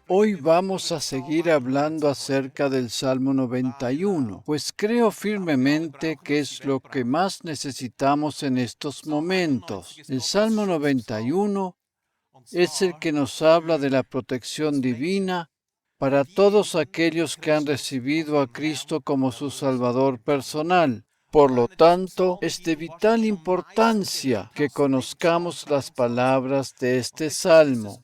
Hoy vamos a seguir hablando acerca del Salmo 91, pues creo firmemente que es lo que más necesitamos en estos momentos. El Salmo 91 es el que nos habla de la protección divina para todos aquellos que han recibido a Cristo como su Salvador personal. Por lo tanto, es de vital importancia que conozcamos las palabras de este salmo.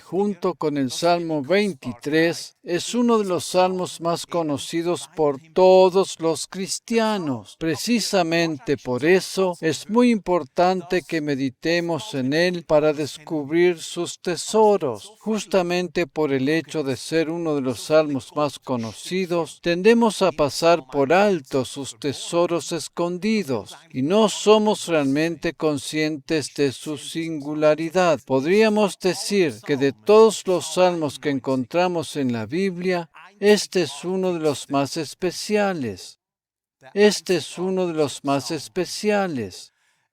Junto con el Salmo 23, es uno de los salmos más conocidos por todos los cristianos. Precisamente por eso es muy importante que meditemos en él para descubrir sus tesoros. Justamente por el hecho de ser uno de los salmos más conocidos, tendemos a pasar por alto sus tesoros escondidos y no somos realmente conscientes de su singularidad. Podríamos decir que de todos los salmos que encontramos en la Biblia, este es uno de los más especiales.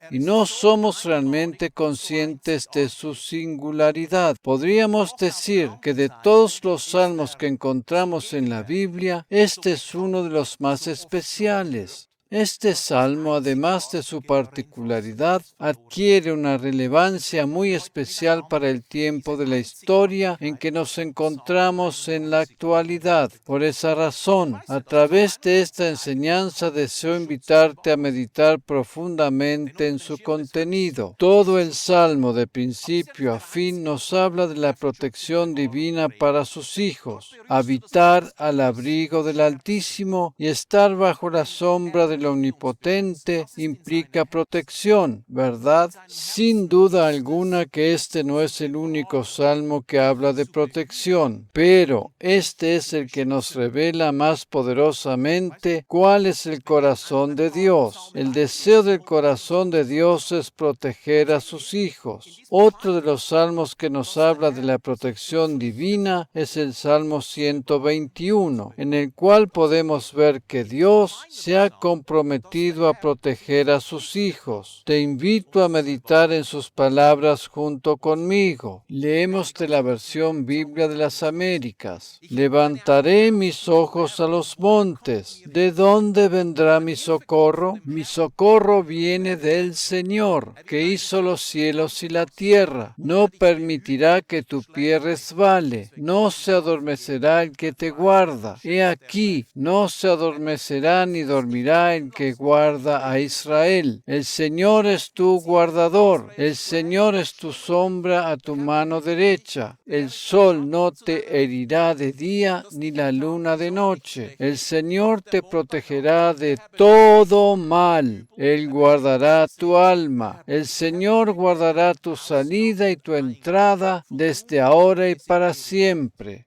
Y no somos realmente conscientes de su singularidad. Podríamos decir que de todos los salmos que encontramos en la Biblia, este es uno de los más especiales. Este salmo, además de su particularidad, adquiere una relevancia muy especial para el tiempo de la historia en que nos encontramos en la actualidad. Por esa razón, a través de esta enseñanza deseo invitarte a meditar profundamente en su contenido. Todo el salmo, de principio a fin, nos habla de la protección divina para sus hijos. Habitar al abrigo del Altísimo y estar bajo la sombra del Omnipotente implica protección, ¿verdad? Sin duda alguna que este no es el único salmo que habla de protección, pero este es el que nos revela más poderosamente cuál es el corazón de Dios. El deseo del corazón de Dios es proteger a sus hijos. Otro de los salmos que nos habla de la protección divina es el Salmo 121, en el cual podemos ver que Dios se ha comprometido a proteger a sus hijos. Te invito a meditar en sus palabras junto conmigo. Leemos de la versión Biblia de las Américas. Levantaré mis ojos a los montes. ¿De dónde vendrá mi socorro? Mi socorro viene del Señor, que hizo los cielos y la tierra. No permitirá que tu pie resbale. No se adormecerá el que te guarda. He aquí, no se adormecerá ni dormirá el que guarda a Israel. El Señor es tu guardador. El Señor es tu sombra a tu mano derecha. El sol no te herirá de día ni la luna de noche. El Señor te protegerá de todo mal. Él guardará tu alma. El Señor guardará tu salida y tu entrada desde ahora y para siempre.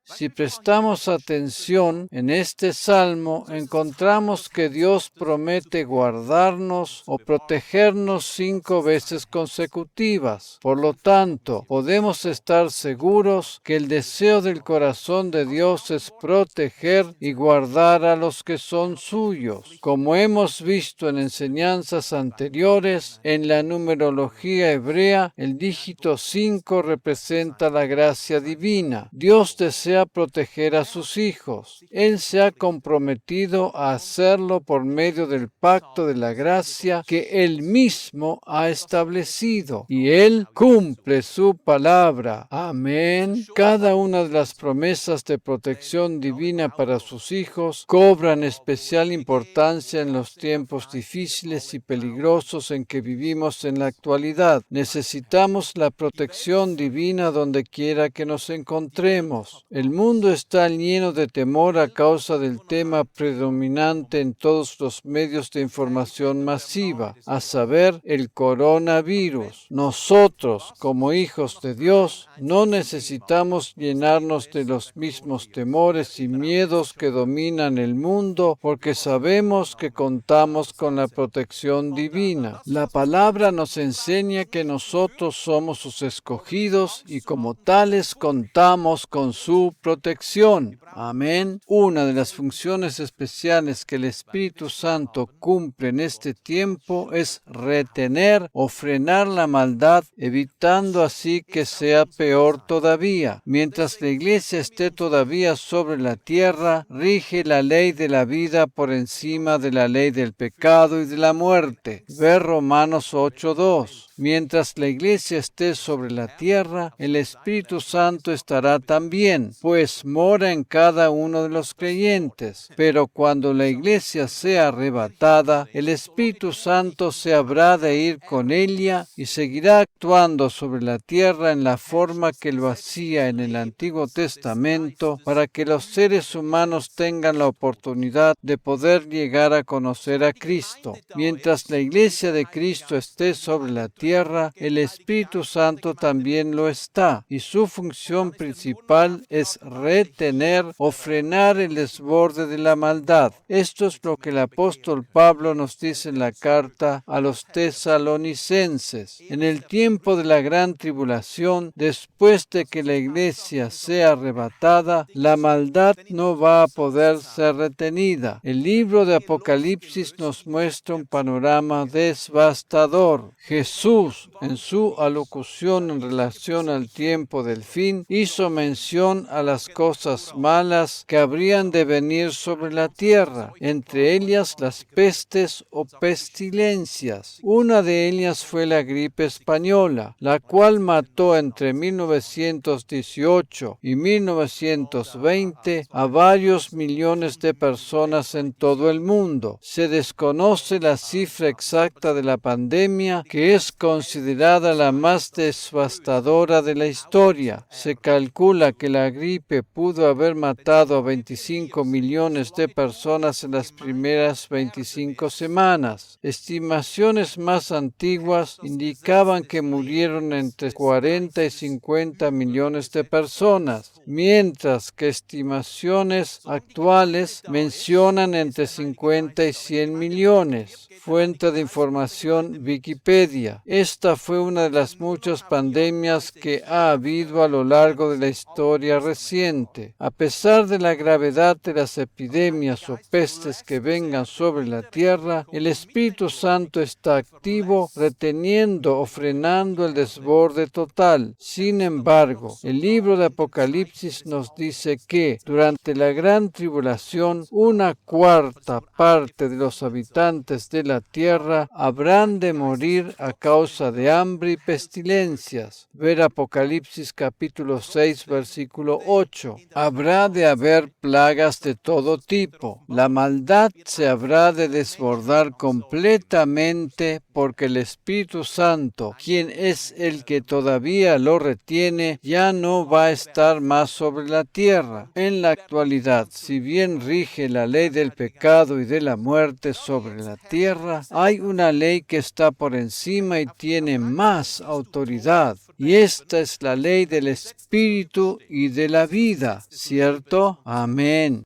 Si prestamos atención en este salmo, encontramos que Dios promete guardarnos o protegernos 5 veces consecutivas. Por lo tanto, podemos estar seguros que el deseo del corazón de Dios es proteger y guardar a los que son suyos. Como hemos visto en enseñanzas anteriores, en la numerología hebrea, el dígito 5 representa la gracia divina. Dios desea proteger a sus hijos. Él se ha comprometido a hacerlo por medio del pacto de la gracia que Él mismo ha establecido. Y Él cumple su palabra. Amén. Cada una de las promesas de protección divina para sus hijos cobran especial importancia en los tiempos difíciles y peligrosos en que vivimos en la actualidad. Necesitamos la protección divina donde quiera que nos encontremos. El mundo está lleno de temor a causa del tema predominante en todos los medios de información masiva, a saber, el coronavirus. Nosotros, como hijos de Dios, no necesitamos llenarnos de los mismos temores y miedos que dominan el mundo, porque sabemos que contamos con la protección divina. La palabra nos enseña que nosotros somos sus escogidos y como tales contamos con su su protección. Amén. Una de las funciones especiales que el Espíritu Santo cumple en este tiempo es retener o frenar la maldad, evitando así que sea peor todavía. Mientras la Iglesia esté todavía sobre la tierra, rige la ley de la vida por encima de la ley del pecado y de la muerte. Ve Romanos 8:2. Mientras la Iglesia esté sobre la tierra, el Espíritu Santo estará también, pues mora en cada uno de los creyentes. Pero cuando la Iglesia sea arrebatada, el Espíritu Santo se habrá de ir con ella y seguirá actuando sobre la tierra en la forma que lo hacía en el Antiguo Testamento, para que los seres humanos tengan la oportunidad de poder llegar a conocer a Cristo. Mientras la Iglesia de Cristo esté sobre la tierra, el Espíritu Santo también lo está, y su función principal es retener o frenar el desborde de la maldad. Esto es lo que el apóstol Pablo nos dice en la carta a los tesalonicenses. En el tiempo de la gran tribulación, después de que la Iglesia sea arrebatada, la maldad no va a poder ser retenida. El libro de Apocalipsis nos muestra un panorama devastador. Jesús, en su alocución en relación al tiempo del fin, hizo mención a las cosas malas que habrían de venir sobre la tierra, entre ellas las pestes o pestilencias. Una de ellas fue la gripe española, la cual mató entre 1918 y 1920 a varios millones de personas en todo el mundo. Se desconoce la cifra exacta de la pandemia, que es considerada la más devastadora de la historia. Se calcula que la gripe pudo haber matado a 25 millones de personas en las primeras 25 semanas. Estimaciones más antiguas indicaban que murieron entre 40 y 50 millones de personas, mientras que estimaciones actuales mencionan entre 50 y 100 millones. Fuente de información Wikipedia. Esta fue una de las muchas pandemias que ha habido a lo largo de la historia reciente. A pesar de la gravedad de las epidemias o pestes que vengan sobre la tierra, el Espíritu Santo está activo, reteniendo o frenando el desborde total. Sin embargo, el libro de Apocalipsis nos dice que durante la gran tribulación, 1/4 de los habitantes de la tierra habrán de morir a causa de hambre y pestilencias. Ver Apocalipsis capítulo 6, versículo 8. Habrá de haber plagas de todo tipo. La maldad se habrá de desbordar completamente porque el Espíritu Santo, quien es el que todavía lo retiene, ya no va a estar más sobre la tierra. En la actualidad, si bien rige la ley del pecado y de la muerte sobre la tierra, hay una ley que está por encima y tiene más autoridad. Y esta es la ley del Espíritu y de la vida, ¿cierto? Amén.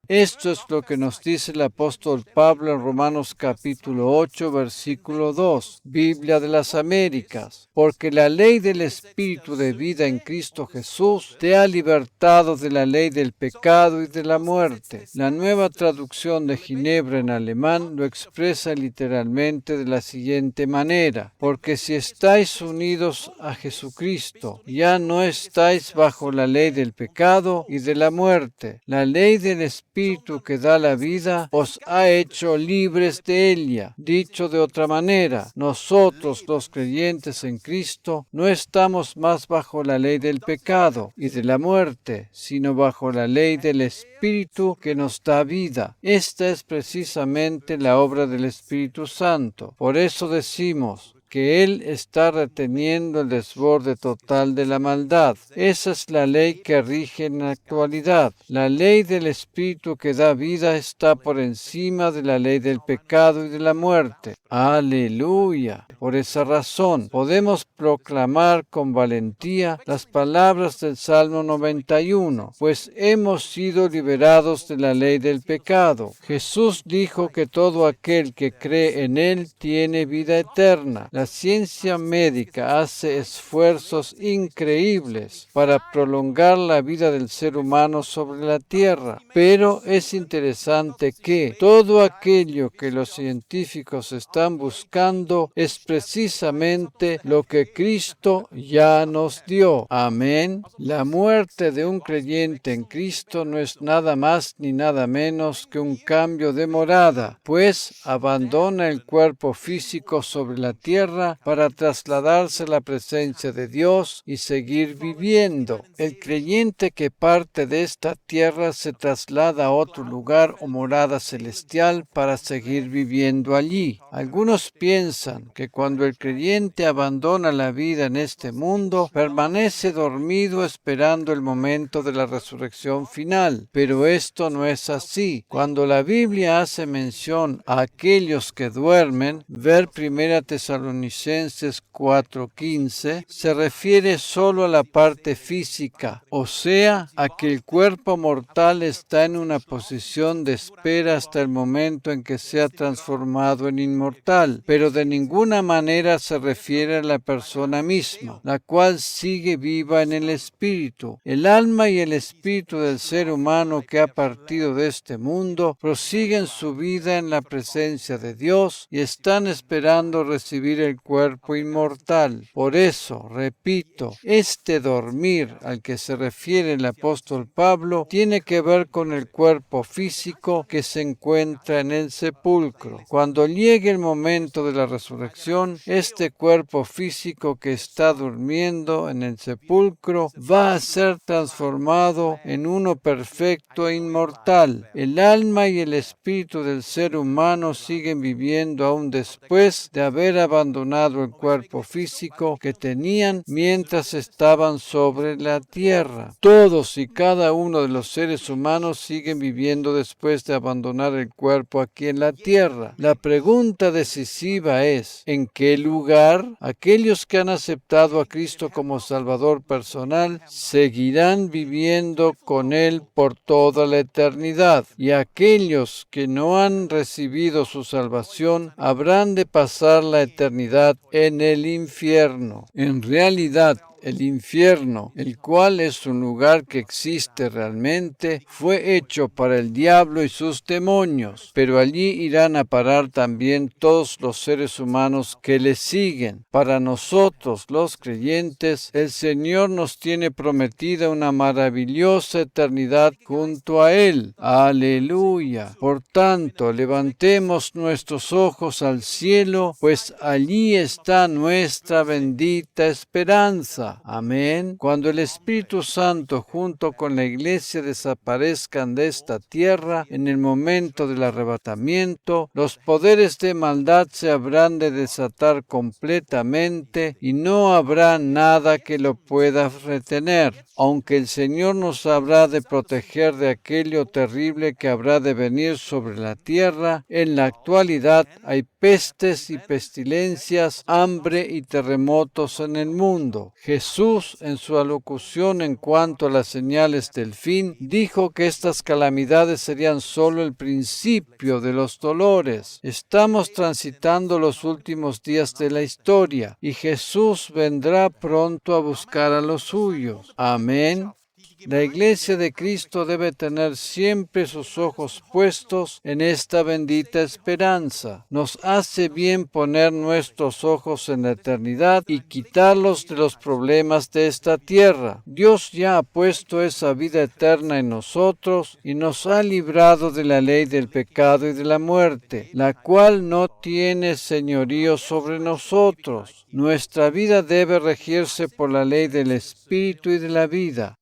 Esto es lo que nos dice el apóstol Pablo en Romanos capítulo 8, versículo 2, Biblia de las Américas. Porque la ley del Espíritu de vida en Cristo Jesús te ha libertado de la ley del pecado y de la muerte. La nueva traducción de Ginebra en alemán lo expresa literalmente de la siguiente manera: porque si estáis unidos a Jesucristo, ya no estáis bajo la ley del pecado y de la muerte. La ley del Espíritu que da la vida os ha hecho libres de ella. Dicho de otra manera, nosotros los creyentes en Cristo no estamos más bajo la ley del pecado y de la muerte, sino bajo la ley del Espíritu que nos da vida. Esta es precisamente la obra del Espíritu Santo. Por eso decimos que Él está reteniendo el desborde total de la maldad. Esa es la ley que rige en la actualidad. La ley del Espíritu que da vida está por encima de la ley del pecado y de la muerte. ¡Aleluya! Por esa razón, podemos proclamar con valentía las palabras del Salmo 91, pues hemos sido liberados de la ley del pecado. Jesús dijo que todo aquel que cree en Él tiene vida eterna. La La ciencia médica hace esfuerzos increíbles para prolongar la vida del ser humano sobre la Tierra, pero es interesante que todo aquello que los científicos están buscando es precisamente lo que Cristo ya nos dio. Amén. La muerte de un creyente en Cristo no es nada más ni nada menos que un cambio de morada, pues abandona el cuerpo físico sobre la tierra para trasladarse a la presencia de Dios y seguir viviendo. El creyente que parte de esta tierra se traslada a otro lugar o morada celestial para seguir viviendo allí. Algunos piensan que cuando el creyente abandona la vida en este mundo, permanece dormido esperando el momento de la resurrección final, pero esto no es así. Cuando la Biblia hace mención a aquellos que duermen, ver 1 Tesalonicenses 4:15, se refiere solo a la parte física, o sea, a que el cuerpo mortal está en una posición de espera hasta el momento en que sea transformado en inmortal, pero de ninguna manera se refiere a la persona misma, la cual sigue viva en el espíritu. El alma y el espíritu del ser humano que ha partido de este mundo prosiguen su vida en la presencia de Dios y están esperando recibir el cuerpo inmortal. Por eso, repito, este dormir al que se refiere el apóstol Pablo tiene que ver con el cuerpo físico que se encuentra en el sepulcro. Cuando llegue el momento de la resurrección, este cuerpo físico que está durmiendo en el sepulcro va a ser transformado en uno perfecto e inmortal. El alma y el espíritu del ser humano siguen viviendo aún después de haber abandonado el cuerpo físico que tenían mientras estaban sobre la tierra. Todos y cada uno de los seres humanos siguen viviendo después de abandonar el cuerpo aquí en la tierra. La pregunta decisiva es, ¿en qué lugar? Aquellos que han aceptado a Cristo como Salvador personal seguirán viviendo con Él por toda la eternidad, y aquellos que no han recibido su salvación habrán de pasar la eternidad en el infierno. En realidad, el infierno, el cual es un lugar que existe realmente, fue hecho para el diablo y sus demonios, pero allí irán a parar también todos los seres humanos que le siguen. Para nosotros, los creyentes, el Señor nos tiene prometida una maravillosa eternidad junto a Él. ¡Aleluya! Por tanto, levantemos nuestros ojos al cielo, pues allí está nuestra bendita esperanza. Amén. Cuando el Espíritu Santo junto con la Iglesia desaparezcan de esta tierra en el momento del arrebatamiento, los poderes de maldad se habrán de desatar completamente y no habrá nada que lo pueda retener. Aunque el Señor nos habrá de proteger de aquello terrible que habrá de venir sobre la tierra, en la actualidad hay pestes y pestilencias, hambre y terremotos en el mundo. Jesús, en su alocución en cuanto a las señales del fin, dijo que estas calamidades serían solo el principio de los dolores. Estamos transitando los últimos días de la historia y Jesús vendrá pronto a buscar a los suyos. Amén. La Iglesia de Cristo debe tener siempre sus ojos puestos en esta bendita esperanza. Nos hace bien poner nuestros ojos en la eternidad y quitarlos de los problemas de esta tierra. Dios ya ha puesto esa vida eterna en nosotros y nos ha librado de la ley del pecado y de la muerte, la cual no tiene señorío sobre nosotros. Nuestra vida debe regirse por la ley del Espíritu y de la vida.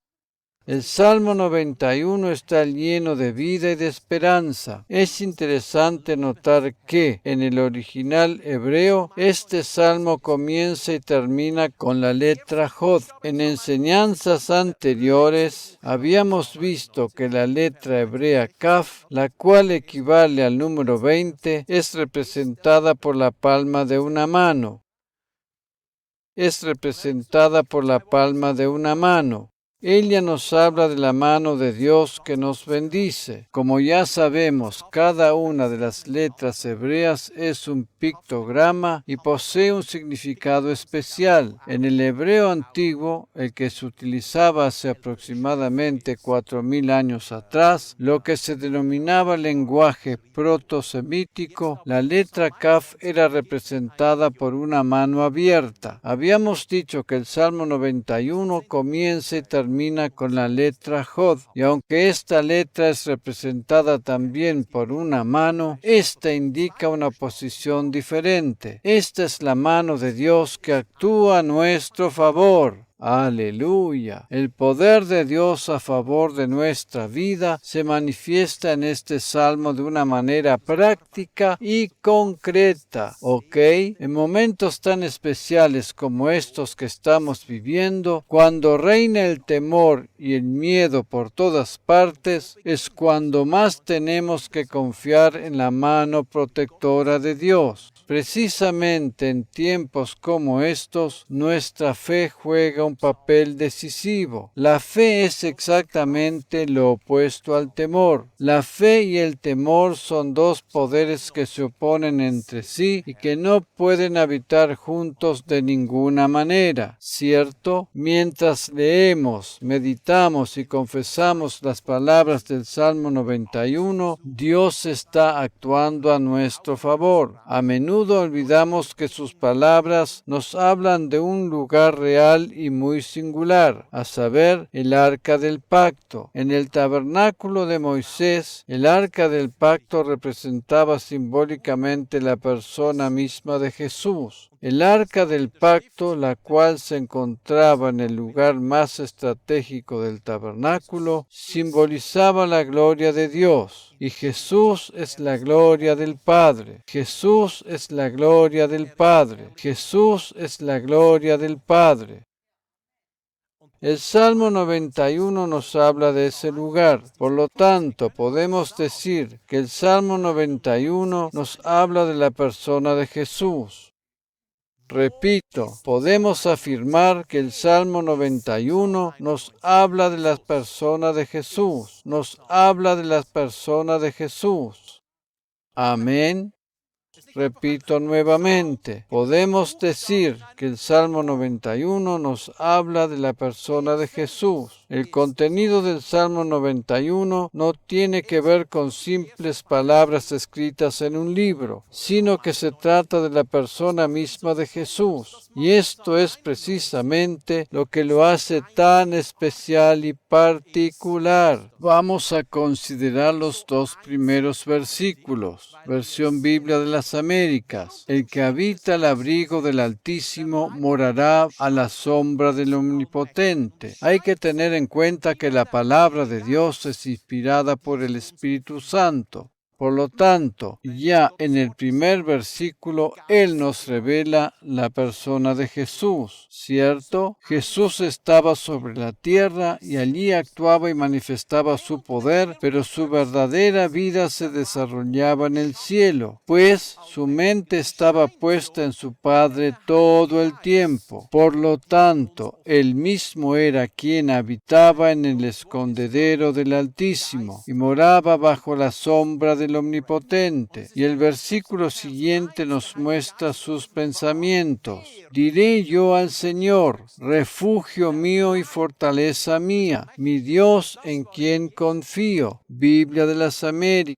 El Salmo 91 está lleno de vida y de esperanza. Es interesante notar que en el original hebreo este salmo comienza y termina con la letra Jod. En enseñanzas anteriores habíamos visto que la letra hebrea Kaf, la cual equivale al número 20, es representada por la palma de una mano. Ella nos habla de la mano de Dios que nos bendice. Como ya sabemos, cada una de las letras hebreas es un pictograma y posee un significado especial. En el hebreo antiguo, el que se utilizaba hace aproximadamente 4000 años atrás, lo que se denominaba lenguaje protosemítico, la letra Kaf era representada por una mano abierta. Habíamos dicho que el Salmo 91 comienza y termina con la letra Jod, y aunque esta letra es representada también por una mano, esta indica una posición diferente. Esta es la mano de Dios que actúa a nuestro favor. Aleluya. El poder de Dios a favor de nuestra vida se manifiesta en este salmo de una manera práctica y concreta. ¿Ok? En momentos tan especiales como estos que estamos viviendo, cuando reina el temor y el miedo por todas partes, es cuando más tenemos que confiar en la mano protectora de Dios. Precisamente en tiempos como estos, nuestra fe juega un papel decisivo. La fe es exactamente lo opuesto al temor. La fe y el temor son dos poderes que se oponen entre sí y que no pueden habitar juntos de ninguna manera, ¿cierto? Mientras leemos, meditamos y confesamos las palabras del Salmo 91, Dios está actuando a nuestro favor. A menudo olvidamos que sus palabras nos hablan de un lugar real y muy singular, a saber, el Arca del Pacto. En el tabernáculo de Moisés, el Arca del Pacto representaba simbólicamente la persona misma de Jesús. El Arca del Pacto, la cual se encontraba en el lugar más estratégico del tabernáculo, simbolizaba la gloria de Dios. Y Jesús es la gloria del Padre. Jesús es la gloria del Padre. Jesús es la gloria del Padre. El Salmo 91 nos habla de ese lugar. Por lo tanto, podemos decir que el Salmo 91 nos habla de la persona de Jesús. Repito, podemos afirmar que el Salmo 91 nos habla de la persona de Jesús. Nos habla de la persona de Jesús. Amén. Repito nuevamente, podemos decir que el Salmo 91 nos habla de la persona de Jesús. El contenido del Salmo 91 no tiene que ver con simples palabras escritas en un libro, sino que se trata de la persona misma de Jesús. Y esto es precisamente lo que lo hace tan especial y particular. Vamos a considerar los dos primeros versículos. Versión Biblia de las Américas. El que habita al abrigo del Altísimo morará a la sombra del Omnipotente. Hay que tener en cuenta que la palabra de Dios es inspirada por el Espíritu Santo. Por lo tanto, ya en el primer versículo, Él nos revela la persona de Jesús, ¿cierto? Jesús estaba sobre la tierra y allí actuaba y manifestaba su poder, pero su verdadera vida se desarrollaba en el cielo, pues su mente estaba puesta en su Padre todo el tiempo. Por lo tanto, Él mismo era quien habitaba en el escondedero del Altísimo y moraba bajo la sombra del Omnipotente. Y el versículo siguiente nos muestra sus pensamientos. Diré yo al Señor, refugio mío y fortaleza mía, mi Dios en quien confío. Biblia de las Américas.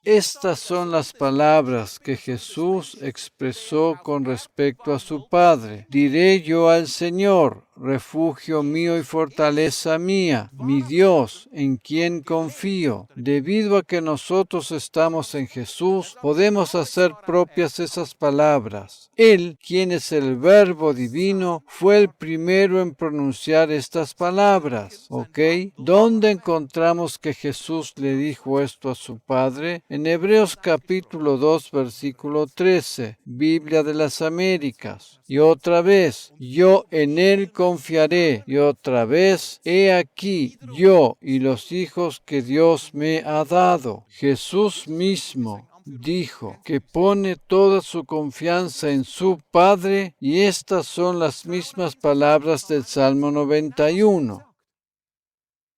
Estas son las palabras que Jesús expresó con respecto a su Padre. Diré yo al Señor, refugio mío y fortaleza mía, mi Dios, en quien confío. Debido a que nosotros estamos en Jesús, podemos hacer propias esas palabras. Él, quien es el Verbo divino, fue el primero en pronunciar estas palabras. ¿Ok? ¿Dónde encontramos que Jesús le dijo esto a su Padre? En Hebreos capítulo 2, versículo 13, Biblia de las Américas. Y otra vez, yo en Él confiaré. Y otra vez, he aquí, yo y los hijos que Dios me ha dado. Jesús mismo dijo que pone toda su confianza en su Padre, y estas son las mismas palabras del Salmo 91.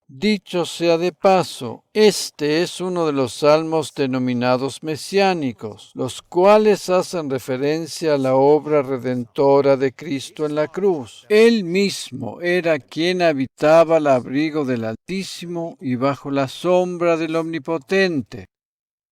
Dicho sea de paso, este es uno de los salmos denominados mesiánicos, los cuales hacen referencia a la obra redentora de Cristo en la cruz. Él mismo era quien habitaba al abrigo del Altísimo y bajo la sombra del Omnipotente.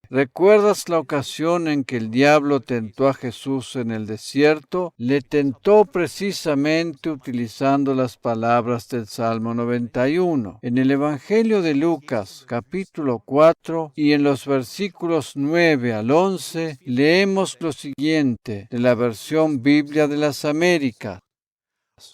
¿Recuerdas la ocasión en que el diablo tentó a Jesús en el desierto? Le tentó precisamente utilizando las palabras del Salmo 91. En el Evangelio de Lucas, capítulo 4, y en los versículos 9 al 11, leemos lo siguiente de la versión Biblia de las Américas.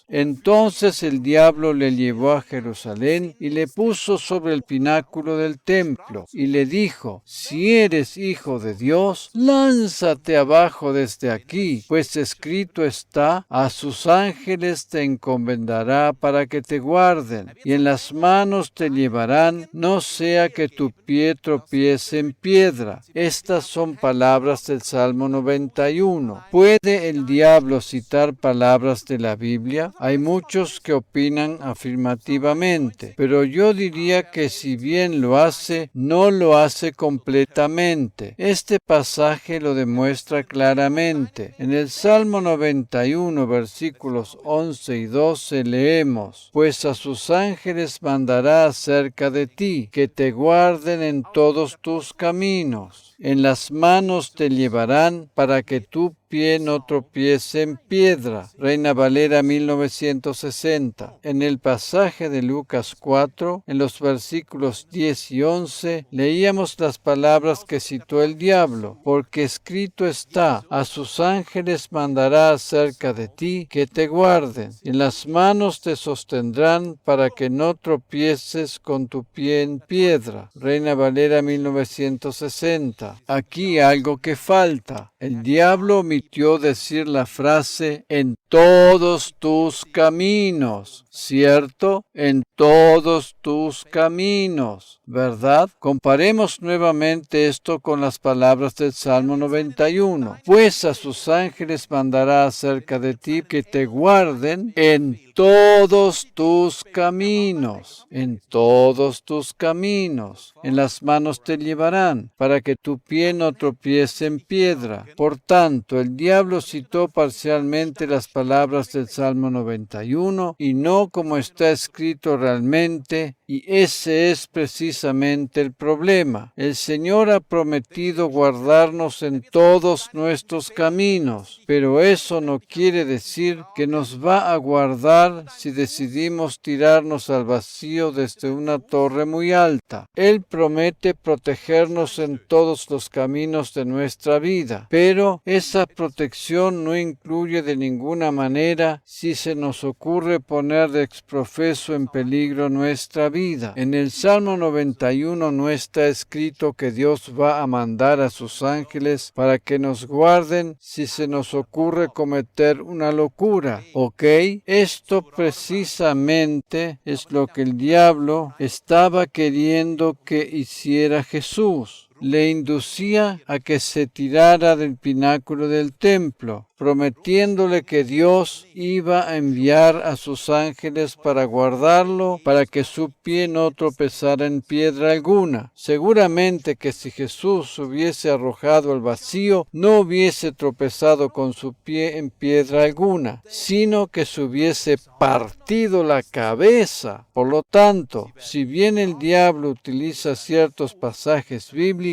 Entonces el diablo le llevó a Jerusalén y le puso sobre el pináculo del templo y le dijo: si eres hijo de Dios, lánzate abajo desde aquí, pues escrito está: a sus ángeles te encomendará para que te guarden, y en las manos te llevarán, no sea que tu pie tropiece en piedra. Estas son palabras del Salmo 91. ¿Puede el diablo citar palabras de la Biblia? Hay muchos que opinan afirmativamente, pero yo diría que si bien lo hace, no lo hace completamente. Este pasaje lo demuestra claramente. En el Salmo 91, versículos 11 y 12 leemos: pues a sus ángeles mandará acerca de ti, que te guarden en todos tus caminos. En las manos te llevarán para que tu pie no tropiece en piedra. Reina Valera 1960. En el pasaje de Lucas 4, en los versículos 10 y 11, leíamos las palabras que citó el diablo: porque escrito está: a sus ángeles mandará acerca de ti, que te guarden. En las manos te sostendrán para que no tropieces con tu pie en piedra. Reina Valera 1960. Aquí algo que falta. El diablo omitió decir la frase en todos tus caminos, ¿cierto? En todos tus caminos, ¿verdad? Comparemos nuevamente esto con las palabras del Salmo 91. Pues a sus ángeles mandará acerca de ti, que te guarden en todos tus caminos, en todos tus caminos. En las manos te llevarán, para que tu pie no tropiece en piedra. Por tanto, el diablo citó parcialmente las palabras del Salmo 91 y no como está escrito realmente, y ese es precisamente el problema. El Señor ha prometido guardarnos en todos nuestros caminos, pero eso no quiere decir que nos va a guardar si decidimos tirarnos al vacío desde una torre muy alta. Él promete protegernos en todos los caminos de nuestra vida, pero esa protección no incluye de ninguna manera si se nos ocurre poner de exprofeso en peligro nuestra vida. En el Salmo 91 no está escrito que Dios va a mandar a sus ángeles para que nos guarden si se nos ocurre cometer una locura, ¿ok? Esto precisamente es lo que el diablo estaba queriendo que hiciera Jesús. Le inducía a que se tirara del pináculo del templo, prometiéndole que Dios iba a enviar a sus ángeles para guardarlo, para que su pie no tropezara en piedra alguna. Seguramente que si Jesús hubiese arrojado al vacío, no hubiese tropezado con su pie en piedra alguna, sino que se hubiese partido la cabeza. Por lo tanto, si bien el diablo utiliza ciertos pasajes bíblicos,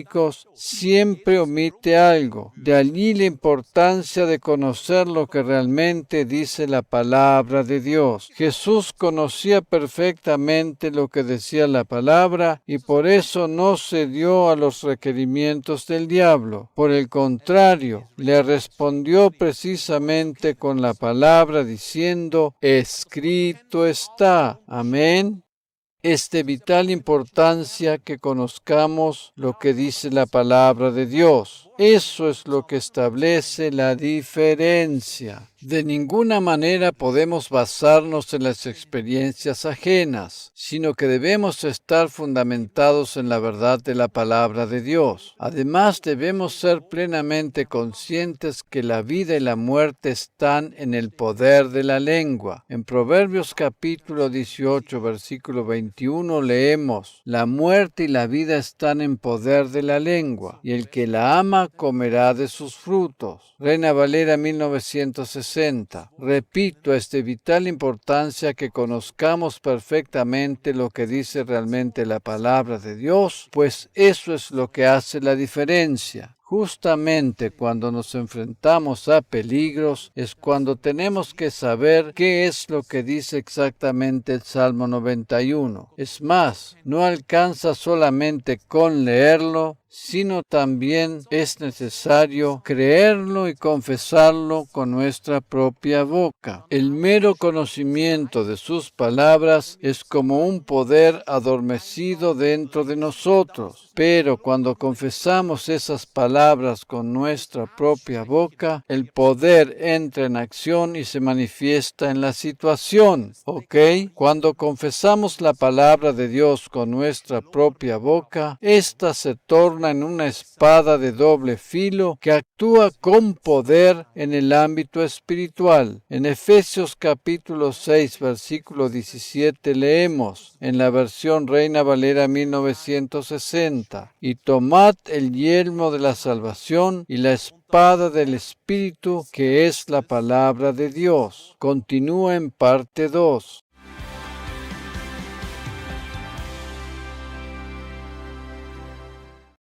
siempre omite algo. De allí la importancia de conocer lo que realmente dice la palabra de Dios. Jesús conocía perfectamente lo que decía la palabra y por eso no cedió a los requerimientos del diablo. Por el contrario, le respondió precisamente con la palabra diciendo: escrito está. Amén. Es de vital importancia que conozcamos lo que dice la palabra de Dios. Eso es lo que establece la diferencia. De ninguna manera podemos basarnos en las experiencias ajenas, sino que debemos estar fundamentados en la verdad de la palabra de Dios. Además, debemos ser plenamente conscientes que la vida y la muerte están en el poder de la lengua. En Proverbios capítulo 18, versículo 21 leemos: la muerte y la vida están en poder de la lengua, y el que la ama comerá de sus frutos. Reina Valera 1960. Repito, es de vital importancia que conozcamos perfectamente lo que dice realmente la palabra de Dios, pues eso es lo que hace la diferencia. Justamente cuando nos enfrentamos a peligros es cuando tenemos que saber qué es lo que dice exactamente el Salmo 91. Es más, no alcanza solamente con leerlo, sino también es necesario creerlo y confesarlo con nuestra propia boca. El mero conocimiento de sus palabras es como un poder adormecido dentro de nosotros, pero cuando confesamos esas palabras con nuestra propia boca, el poder entra en acción y se manifiesta en la situación, ¿ok? Cuando confesamos la palabra de Dios con nuestra propia boca, ésta se torna en una espada de doble filo que actúa con poder en el ámbito espiritual. En Efesios capítulo 6, versículo 17 leemos, en la versión Reina Valera 1960, y tomad el yelmo de la salvación y la espada del Espíritu, que es la palabra de Dios. Continúa en parte 2.